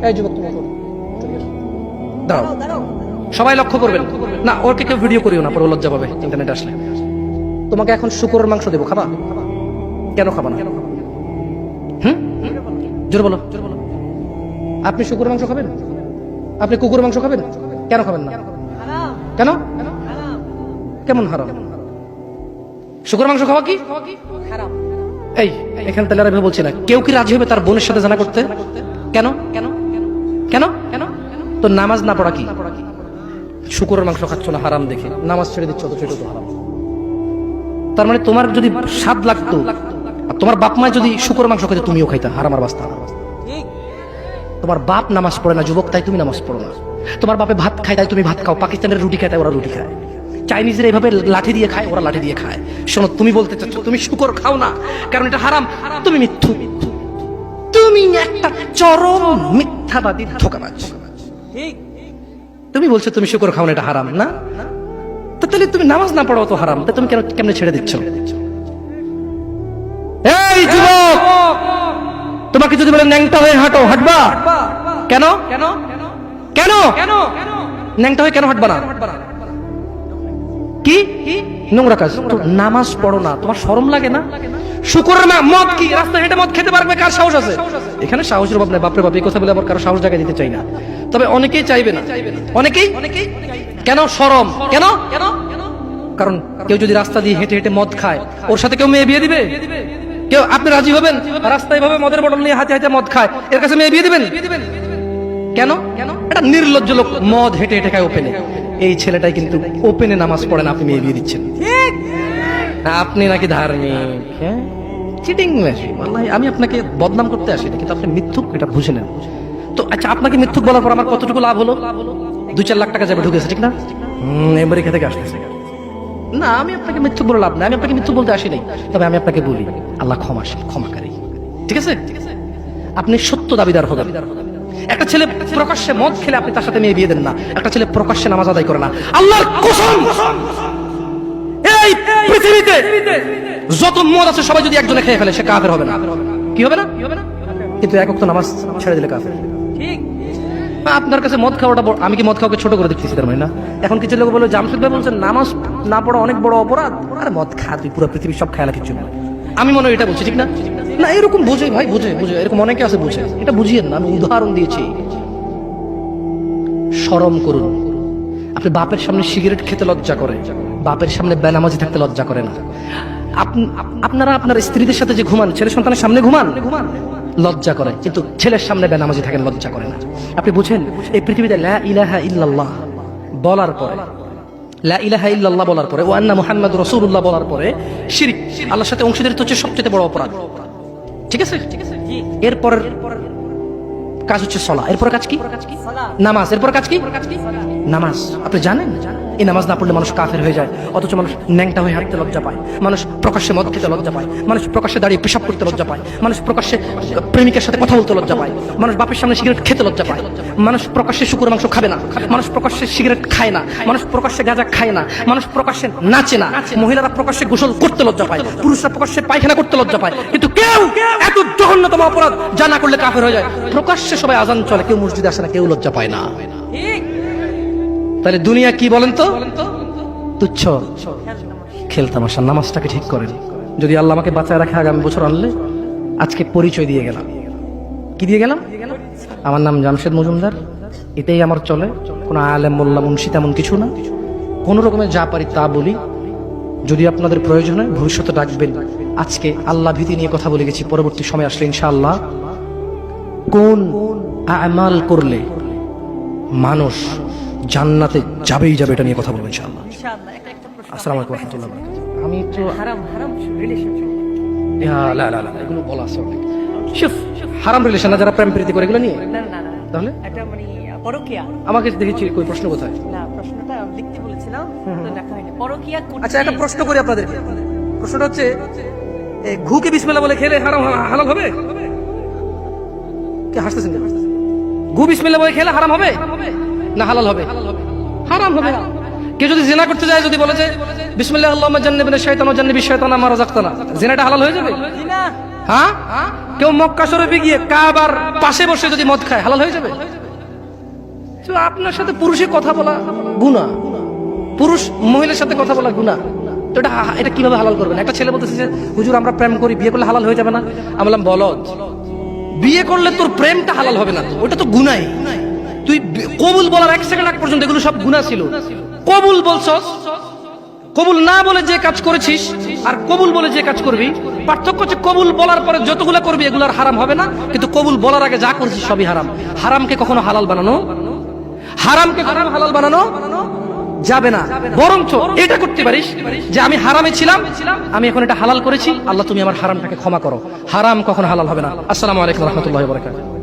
এই যুবক তুমি দাঁড়াও, সবাই লক্ষ্য করবেন না, ওকে কেউ ভিডিও করিও না, পরে লজ্জা পাবে ইন্টারনেট আসলে। তোমাকে এখন শুকরের মাংস দেবো, খাবা? কেন খাবা না? জোরে বলো। আপনি শুকরের মাংস খাবেন? আপনি কুকুরের মাংস খাবেন? কেন খাবেন না? কেন? কেমন হারাম? শুকরের মাংস খাওয়া কি হারাম? এই এখানে তাহলে আমি বলছি না, কেউ কি রাজি হবে তার বোনের সাথে জানা করতে? কেন? কেন? কেন? কেন? তো নামাজ না পড়া কি? শুকরের মাংস খাচ্ছ না হারাম দেখে, নামাজ ছেড়ে দিচ্ছ, তো সেটা তো হারাম। তার মানে তোমার যদি স্বাদ লাগতো আর তোমার বাপ মা যদি শুকরের মাংস খেতে, তুমিও খাইতা, হারাম আর বাস্তা। তোমার বাপ নামাজ পড়ে না যুবক, তাই তুমি নামাজ পড়ো না। তোমার বাপে ভাত খায় তাই তুমি ভাত খাও, পাকিস্তানের রুটি খায় তাই ওরা রুটি খায়, চাইনিজরা এইভাবে লাঠি দিয়ে খায়, ওরা লাঠি দিয়ে খায়। শোনো, তুমি বলতে চাচ্ছ তুমি শুকর খাও না কারণ এটা হারাম, তুমি মিথ্যু, তুমি একটা চরম মিথ্যাবাদী, ধোঁকাবাজ। তুমি বলছো তুমি শুকর খাও না, এটা হারাম না? তো তাহলে তুমি নামাজ না পড়ো তো হারাম, তা তুমি কেমনে ছেড়ে দিচ্ছ? এই যুবক, তোমাকে যদি বলে ন্যাংটা হয়ে হাঁটো, হাঁটবা? কেন? কেন? কেন? ন্যাংটা হয়ে কেন হাঁটবা না? কি নোংরা কাজ? নামাজ পড়ো না, তোমার শরম লাগে না? শুকরের মদ কি রাস্তা হেঁটে মদ খেতে পারবে? কার সাহস আছে? এখানে সাহসের অভাব নাই, বাপরে বাপ, এই কথা বলে আবার কারো সাহস জায়গায় দিতে চাই না, তবে অনেকেই চাইবে না। অনেকেই কেন? শরম। কেন? কারণ কেউ যদি রাস্তা দিয়ে হেঁটে হেঁটে মদ খায়, ওর সাথে কেউ মেয়ে বিয়ে দিবে? কেউ? আপনি রাজি হবেন রাস্তায় ভাবে মদের বটল নিয়ে হাতে হাতে মদ খায়, এর কাছে মেয়ে বিয়ে দিবেন? কেন? এটা নির্লজ্জ লোক মদ হেঁটে হেঁটে খায় ওপেনে, এই ছেলেটাই কিন্তু ওপেনে নামাজ পড়ে না, আপনি মেয়ে বিয়ে দিচ্ছেন। আপনি নাকি ধার্মিক, হ্যাঁ? Cheating machine. আল্লাহ, আমি আপনাকে বদনাম করতে আসি না, কিন্তু আপনি মিথ্যুক, এটা বুঝে নেন। তো আচ্ছা, আপনাকে মিথ্যুক বলার পর আমার কতটুকু লাভ হলো? 2-4 লাখ টাকা যাবে ঢুকেছে, ঠিক না? আমেরিকা থেকে আসতেছে না, আমি আপনাকে মিথ্যুক বলে লাভ না, আমি আপনাকে মিথ্যুক বলতে আসি নাই, তবে আমি আপনাকে বলি আল্লাহ ক্ষমাকারী, ঠিক আছে? আপনি সত্য দাবিদার হবেন। একটা ছেলে প্রকাশ্যে মদ খেলে আপনি তার সাথে মেয়ে বিয়ে দেন না, একটা ছেলে প্রকাশ্যে নামাজ আদায় করে না। আল্লাহর কসম, এই পৃথিবীতে যত মদ আছে সবাই যদি একজনে খেয়ে ফেলে, সে কাফের হবে না। কি হবে না? কিন্তু এক ওয়াক্ত নামাজ ছেড়ে দিলে কাফের। ঠিক? আপনার কাছে মদ খাওয়াটা, আমি কি মদ খাওয়াকে ছোট করে দেখতেছি তার মানে না? এখন কিছু লোক বলে, জামশেদ ভাই বলছেন নামাজ না পড়া অনেক বড় অপরাধ, আরে মদ খা তুই, পুরো পৃথিবী সব খেয়ালা কিছু না। আমি মনে হয় এটা বলছি, ঠিক না? না, এরকম বুঝে ভাই, বুঝে এরকম অনেকে আছে, বুঝে, এটা বুঝিয়েন না, আমি উদাহরণ দিয়েছি। শরম করুন। আপনি বাপের সামনে সিগারেট খেতে লজ্জা করে, বাপের সামনে বেনামাজি থাকতে লজ্জা করে না। আপনারা আপনার স্ত্রীদের সাথে যে ঘুমান, ছেলে সন্তানের সামনে ঘুমান, লজ্জা করে, কিন্তু ছেলের সামনে বেনামাজি থাকেন, লজ্জা করে না। আপনি বুঝেন, এই পৃথিবীতে লা ইলাহা ইল্লাল্লাহ বলার পরে, লা ইলাহা ইল্লাল্লাহ বলার পরে, ওয়া আন্না মুহাম্মাদুর রাসূলুল্লাহ বলার পরে শিরক, আল্লাহর সাথে অংশীদারিত্ব হচ্ছে সবচেয়ে বড় অপরাধ, ঠিক আছে? এরপরের কাজ হচ্ছে সালাত, এরপর কাজ কি? নামাজ। এরপর কাজ কি? নামাজ। আপনি জানেন এই নামাজ না পড়লে মানুষ কাফের হয়ে যায়, অথচ মানুষ ন্যাংটা হয়ে হাঁটতে লজ্জা পায়, মানুষ প্রকাশ্যে মদ খেতে লজ্জা পায়, মানুষ প্রকাশ্যে দাঁড়িয়ে পেশাব করতে লজ্জা পায়, মানুষ প্রকাশ্যে প্রেমিকের সাথে কথা বলতে লজ্জা পায়, মানুষ বাপের সামনে সিগারেট খেতে লজ্জা পায়, মানুষ প্রকাশ্যে শুকর মাংস খাবে না, মানুষ প্রকাশ্যে সিগারেট খায় না, মানুষ প্রকাশ্যে গাঁজা খায় না, মানুষ প্রকাশ্যে নাচে না, মহিলারা প্রকাশ্যে গোসল করতে লজ্জা পায়, পুরুষরা প্রকাশ্যে পায়খানা করতে লজ্জা পায়, কিন্তু কেউ এত জঘন্যতম অপরাধ যা না করলে কাফের হয়ে যায়, প্রকাশ্যে সবাই আজান চলে, কেউ মসজিদে আসে না, কেউ লজ্জা পায় না। তাহলে দুনিয়া কি বলেন তো? তুচ্ছ খেলতামাশা। নামাজটাকে ঠিক করেন। যদি আল্লাহ আমাকে বাঁচায় রাখে আগামী বছর আনলে, আজকে পরিচয় দিয়ে গেলাম। কি দিয়ে গেলাম? আমার নাম জামশেদ মজুমদার, এটাই আমার চলে, কোনো আলেম মোল্লা মুন্সি তেমন কিছু না, কোন রকমের যা পারি তা বলি। যদি আপনাদের প্রয়োজন হয় ভবিষ্যতে ডাকবেন। আজকে আল্লাহ ভীতি নিয়ে কথা বলে গেছি, পরবর্তী সময় আসলে ইনশাআল্লাহ কোন আমাল করলে মানুষ জান্নাতে যাবেই যাবে, এটা নিয়ে কথা বলবো ইনশাআল্লাহ। আসসালামু আলাইকুম ওয়া রাহমাতুল্লাহি ওয়া বারাকাতুহু। আমি তো হারাম রিলেশনশিপ, লা এগুলো বলা আছে অনেক। শুফ, হারাম রিলেশন না, যারা প্রেম প্রীতি করে এগুলো নিয়ে, না তাহলে এটা মানে পরকিয়া। আমাকে দেখেছি কই প্রশ্ন কোথায়? না, প্রশ্নটা লিখতে বলেছিলাম তো লেখা হয়নি। পরকিয়া করতে। আচ্ছা, একটা প্রশ্ন করি আপনাদের। প্রশ্নটা হচ্ছে, ঘুকে বিসমিল্লাহ বলে খেলে হারাম হালাল হবে? কে হাসতেছেন? ঘু বিসমিল্লাহ বলে খেলে হারাম হবে না হালাল হবে? হারাম হবে। কেউ যদি জিনা করতে যায়, যদি বলে যে বিসমিল্লাহ আল্লাহুম্মা জান্নিবনা শাইতান ওয়া জান্নিবিশ শাইতানা মা রাযাকতানা, জিনাটা হালাল হয়ে যাবে? হ্যাঁ, কেউ মক্কা শরীফে গিয়ে কাবার পাশে বসে যদি মদ খায় হালাল হয়ে যাবে? তো আপনার সাথে পুরুষের কথা বলা গুনাহ, পুরুষ মহিলার সাথে কথা বলা গুনাহ। তো এটা কিভাবে হালাল করবেন? একটা ছেলে বলতেছে যে হুজুর আমরা প্রেম করি, বিয়ে করলে হালাল হয়ে যাবে না? আমি বললাম বলদ, বিয়ে করলে তোর প্রেমটা হালাল হবে না, ওটা তো গুনাহ। তুই কবুল বলার 1 সেকেন্ড আগ পর্যন্ত এগুলো সব গুনাহ ছিল। কবুল বলছস, কবুল না বলে যে কাজ করেছিস আর কবুল বলে যে কাজ করবি, পার্থক্য হচ্ছে কবুল বলার পরে যতগুলো করবি এগুলো আর হারাম হবে না, কিন্তু কবুল বলার আগে যা করছিস সবই হারাম। হারামকে কখনো হালাল বানানো, হারামকে কখনো হালাল বানানো যাবে না। বরঞ্চ এটা করতে পারিস যে আমি হারামে ছিলাম, আমি এখন এটা হালাল করেছি, আল্লাহ তুমি আমার হারামটাকে ক্ষমা করো। হারাম কখনো হালাল হবে না। আসসালামু আলাইকুম ওয়া রাহমাতুল্লাহি ওয়া বারাকাতুহু।